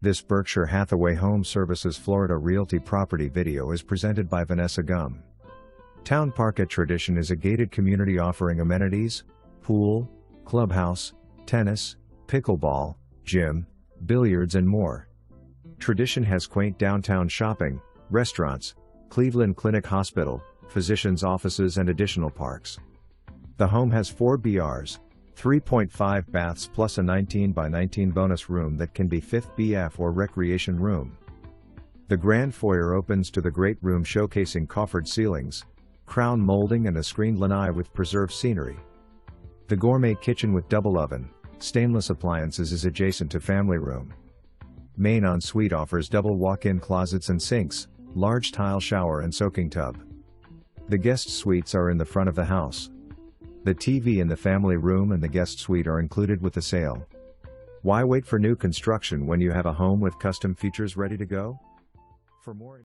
This Berkshire Hathaway HomeServices Florida Realty property video is presented by Vanessa Gum. Town Park at Tradition is a gated community offering amenities, pool, clubhouse, tennis, pickleball, gym, billiards and more. Tradition has quaint downtown shopping, restaurants, Cleveland Clinic Hospital, physicians' offices and additional parks. The home has 4 BRs, 3.5 baths plus a 19x19 bonus room that can be 5th BF or recreation room. The grand foyer opens to the great room showcasing coffered ceilings, crown molding and a screened lanai with preserved scenery. The gourmet kitchen with double oven, stainless appliances is adjacent to family room. Main ensuite offers double walk-in closets and sinks, large tile shower and soaking tub. The guest suites are in the front of the house. The TV in the family room and the guest suite are included with the sale. Why wait for new construction when you have a home with custom features ready to go? For more